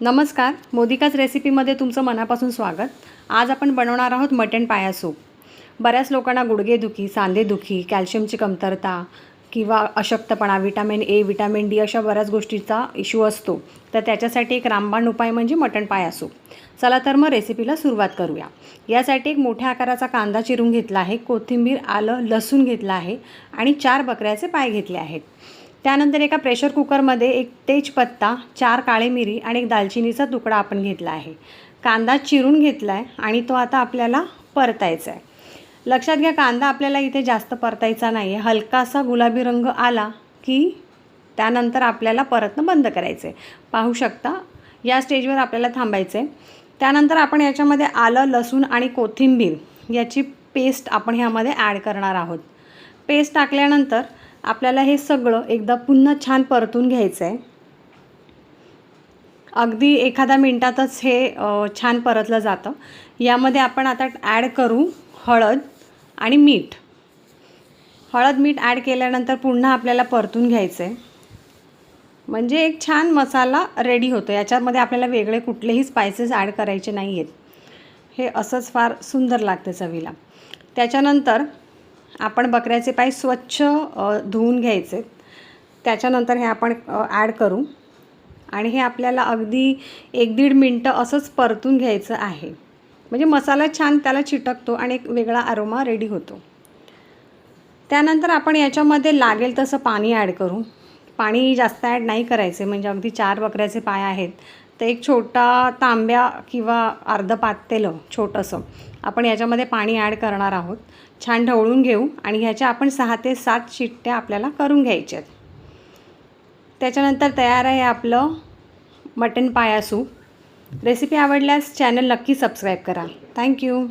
नमस्कार, मोदिकाच रेसिपीमध्ये तुमचं मनापासून स्वागत। आज आपण बनवणार आहोत मटण पाया सूप। बऱ्याच लोकांना गुडघेदुखी, सांधेदुखी, कॅल्शियमची कमतरता किंवा अशक्तपणा, विटामिन ए, विटामिन डी अशा बऱ्याच गोष्टींचा इश्यू असतो। तर त्याच्यासाठी एक रामबाण उपाय म्हणजे मटण पाया सूप। चला तर मग रेसिपीला सुरुवात करूया। यासाठी एक मोठ्या आकाराचा कांदा चिरून घेतला आहे, कोथिंबीर, आलं, लसूण घेतला आहे आणि 4 बकऱ्याचे पाय घेतले आहेत। त्यानंतर एका प्रेशर कुकरमध्ये एक तेजपत्ता, 4 काळे मिरी आणि एक दालचिनीचा तुकडा आपण घेतला आहे। कांदा चिरून घेतला आहे आणि तो आता आपल्याला परतायचा आहे। लक्षात घ्या, कांदा आपल्याला इथे जास्त परतायचा नाही आहे। हलकासा गुलाबी रंग आला की त्यानंतर आपल्याला परतणं बंद करायचं आहे। पाहू शकता, या स्टेजवर आपल्याला थांबायचं आहे। त्यानंतर आपण याच्यामध्ये आलं, लसूण आणि कोथिंबीर याची पेस्ट आपण ह्यामध्ये ॲड करणार आहोत। पेस्ट टाकल्यानंतर आपल्याला हे सगळं एकदा पुन्हा छान परतून घ्यायचं आहे। अगदी एखाद्या मिनिटातच हे छान परतलं जातं। यामध्ये आपण आता ॲड करू हळद आणि मीठ। हळद मीठ ॲड केल्यानंतर पुन्हा आपल्याला परतून घ्यायचं आहे, म्हणजे एक छान मसाला रेडी होतो। याच्यामध्ये आपल्याला वेगळे कुठलेही स्पाइसेस ॲड करायचे नाही आहेत। हे असंच फार सुंदर लागते चवीला। त्याच्यानंतर आपण बकऱ्याचे पाय स्वच्छ धुवून घ्यायचे। त्याच्यानंतर हे आपण ॲड करू आणि हे आपल्याला अगदी 1-1.5 मिनटं असंच परतून घ्यायचं आहे, म्हणजे मसाला छान त्याला चिटकतो आणि एक वेगळा अरोमा रेडी होतो। त्यानंतर आपण याच्यामध्ये लागेल तसं पाणी ॲड करू। पाणी जास्त ॲड नाही करायचे, म्हणजे अगदी 4 बकऱ्याचे पाय आहेत तर एक छोटा तांब्या किंवा अर्ध पातेलं छोटंसं आपण याच्यामध्ये पाणी ॲड करणार आहोत। छान ढवळून घेऊ आणि ह्याच्या आपण 6 ते 7 शिट्ट्या आपल्याला करून घ्यायच्या आहेत। त्याच्यानंतर तयार आहे आपलं मटण पाया सूप। रेसिपी आवडल्यास चॅनल नक्की सबस्क्राईब करा। थँक्यू।